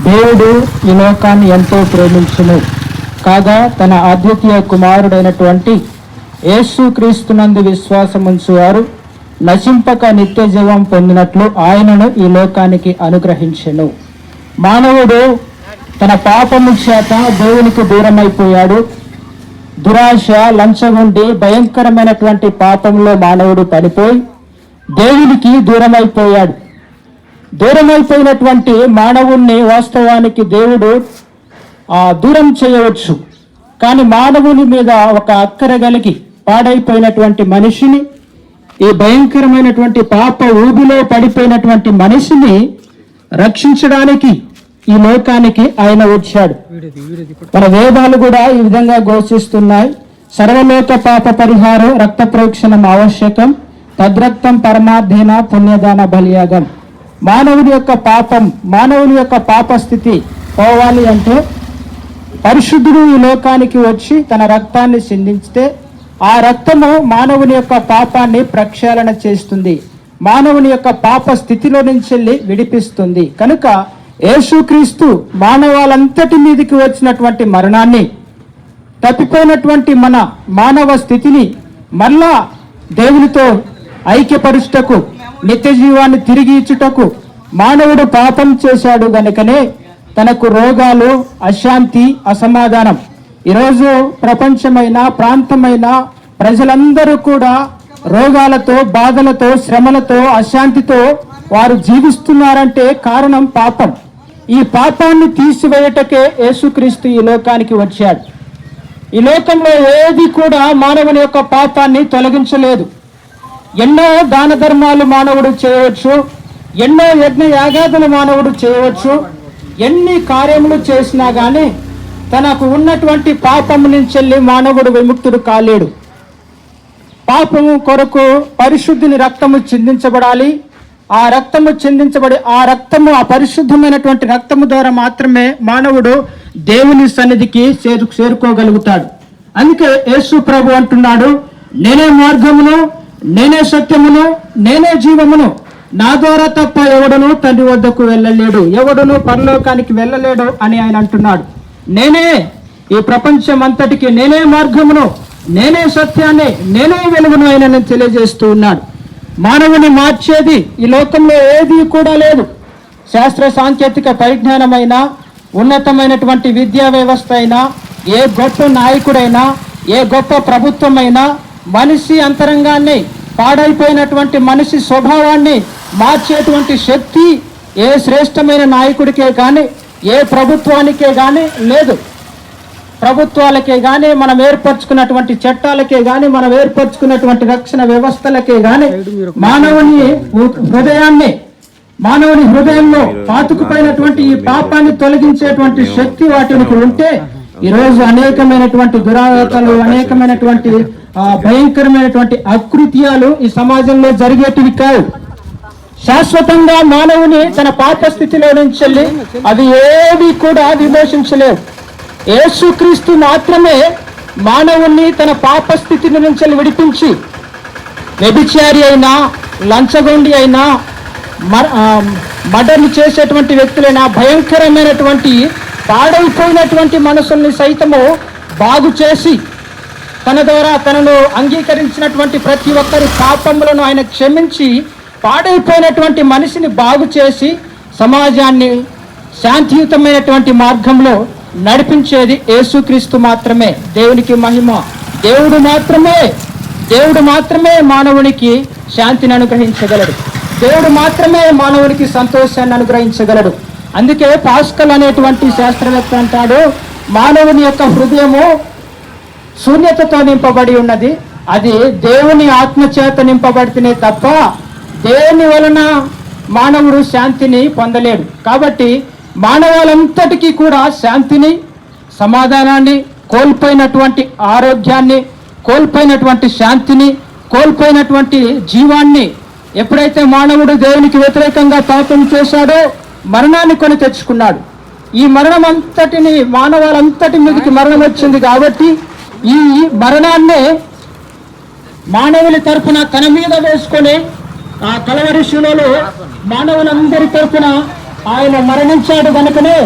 దేవుడు ఈ లోకాన్ని ఎంతో ప్రేమించును కాగా తన అద్వితీయ కుమారుడైనటువంటి యేసుక్రీస్తునందు విశ్వాసముంచు వారు నశింపక నిత్య జీవం పొందినట్లు ఆయనను ఈ లోకానికి అనుగ్రహించెను. మానవుడు తన పాపము చేత దేవునికి దూరమైపోయాడు. దురాశ, లంచగొండి భయంకరమైనటువంటి పాపంలో మానవుడు పడిపోయి దేవునికి దూరమైపోయాడు. దూరమైపోయినటువంటి మానవుణ్ణి వాస్తవానికి దేవుడు దూరం చేయవచ్చు, కానీ మానవుని మీద ఒక అక్కర కలిగి పాడైపోయినటువంటి మనిషిని, ఈ భయంకరమైనటువంటి పాప ఊబిలో పడిపోయినటువంటి మనిషిని రక్షించడానికి ఈ లోకానికి ఆయన వచ్చాడు. మన వేదాలు కూడా ఈ విధంగా ఘోషిస్తున్నాయి. సర్వలోక పాప పరిహారం రక్త ప్రోక్షణం ఆవశ్యకం, తద్రక్తం పరమార్థేన పుణ్యదాన బలియాగం. మానవుని యొక్క పాప స్థితి పోవాలి అంటే పరిశుద్ధుడు ఈ లోకానికి వచ్చి తన రక్తాన్ని సిందించితే ఆ రక్తము మానవుని యొక్క పాపాన్ని ప్రక్షాళన చేస్తుంది, మానవుని యొక్క పాప స్థితిలో నుంచి విడిపిస్తుంది. కనుక యేసుక్రీస్తు మానవాళంతటి మీదకి వచ్చినటువంటి మరణాన్ని, తప్పిపోయినటువంటి మన మానవ స్థితిని మళ్ళా దేవునితో ఐక్యపరుచుటకు, నిత్య జీవాన్ని తిరిగి ఇచ్చుటకు మానవుడు పాపం చేశాడు గనుకనే తనకు రోగాలు, అశాంతి, అసమాధానం. ఈరోజు ప్రపంచమైన ప్రాంతమైన ప్రజలందరూ కూడా రోగాలతో, బాధలతో, శ్రమలతో, అశాంతితో వారు జీవిస్తున్నారంటే కారణం పాపం. ఈ పాపాన్ని తీసివేయటకే యేసుక్రీస్తు ఈ లోకానికి వచ్చాడు. ఈ లోకంలో ఏది కూడా మానవుని యొక్క పాపాన్ని తొలగించలేదు. ఎన్నో దాన ధర్మాలు మానవుడు చేయవచ్చు, ఎన్నో యజ్ఞ యాగాదులు మానవుడు చేయవచ్చు, ఎన్ని కార్యములు చేసినా గానీ తనకు ఉన్నటువంటి పాపము నుంచి మానవుడు విముక్తుడు కాలేడు. పాపము కొరకు పరిశుద్ధిని రక్తము చిందించబడాలి. ఆ రక్తము చిందించబడి ఆ పరిశుద్ధమైనటువంటి రక్తము ద్వారా మాత్రమే మానవుడు దేవుని సన్నిధికి చేరుకోగలుగుతాడు. అందుకే యేసు ప్రభు అంటున్నాడు, నేనే మార్గమును, నేనే సత్యమును, నేనే జీవమును, నా ద్వారా తప్ప ఎవడును తండ్రి వద్దకు వెళ్ళలేడు, ఎవడును పరలోకానికి వెళ్ళలేడు అని ఆయన అంటున్నాడు. నేనే ఈ ప్రపంచం అంతటికి నేనే మార్గమును, నేనే సత్యాన్ని, నేనే వెలుగును ఆయన తెలియజేస్తూ ఉన్నాడు. మానవుని మార్చేది ఈ లోకంలో ఏది కూడా లేదు. శాస్త్ర సాంకేతిక పరిజ్ఞానమైనా, ఉన్నతమైనటువంటి విద్యా వ్యవస్థ అయినా, ఏ గొప్ప నాయకుడైనా, ఏ గొప్ప ప్రభుత్వమైనా మనిషి అంతరంగాన్ని, పాడైపోయినటువంటి మనిషి స్వభావాన్ని మార్చేటువంటి శక్తి ఏ శ్రేష్టమైన నాయకుడికే కానీ, ఏ ప్రభుత్వానికే కానీ లేదు. ప్రభుత్వాలకే కానీ, మనం ఏర్పరచుకున్నటువంటి చట్టాలకే కానీ, మనం ఏర్పరచుకున్నటువంటి రక్షణ వ్యవస్థలకే కానీ మానవుని హృదయంలో పాతుకుపోయినటువంటి ఈ పాపాన్ని తొలగించేటువంటి శక్తి వాటికి ఉంటే ఈరోజు అనేకమైనటువంటి దురాగతాలు, అనేకమైనటువంటి భయంకరమైనటువంటి అకృత్యాలు ఈ సమాజంలో జరిగేటివి కావు. శాశ్వతంగా మానవుని తన పాప స్థితిలో నుంచి అవి ఏవి కూడా విమోచించలేవు. యేసుక్రీస్తు మాత్రమే మానవుణ్ణి తన పాప స్థితి నుంచి విడిపించి, వ్యభిచారి అయినా, లంచగొండి అయినా, మర్డర్లు చేసేటువంటి వ్యక్తులైనా, భయంకరమైనటువంటి పాడైపోయినటువంటి మనసుల్ని సైతము బాగు చేసి తన ద్వారా తనను అంగీకరించినటువంటి ప్రతి ఒక్కరి పాపములను ఆయన క్షమించి పాడైపోయినటువంటి మనిషిని బాగు చేసి మాత్రమే శాంతియుతమైనటువంటి మార్గంలో నడిపించేది యేసుక్రీస్తు మాత్రమే. దేవునికి మహిమ. దేవుడు మాత్రమే మానవునికి శాంతిని అనుగ్రహించగలడు. దేవుడు మాత్రమే మానవునికి సంతోషాన్ని అనుగ్రహించగలడు. అందుకే పాస్కల్ అనేటువంటి శాస్త్రవేత్త అంటాడు, మానవుని యొక్క హృదయము శూన్యతతో నింపబడి ఉన్నది, అది దేవుని ఆత్మచేత నింపబడితేనే తప్ప దేని వలన మానవుడు శాంతిని పొందలేడు. కాబట్టి మానవాళంతటికీ కూడా శాంతిని, సమాధానాన్ని, కోల్పోయినటువంటి ఆరోగ్యాన్ని, కోల్పోయినటువంటి శాంతిని, కోల్పోయినటువంటి జీవాన్ని ఎప్పుడైతే మానవుడు దేవునికి వ్యతిరేకంగా పాపం చేశాడో మరణాన్ని కొని తెచ్చుకున్నాడు. ఈ మరణం అంతటిని మానవాళంతటి మీదకి మరణం వచ్చింది కాబట్టి ఈ మరణాన్నే మానవుల తరపున తన మీద వేసుకొని ఆ కలవరి శిలువలో మానవులందరి తరపున ఆయన మరణించాడు కనుకనే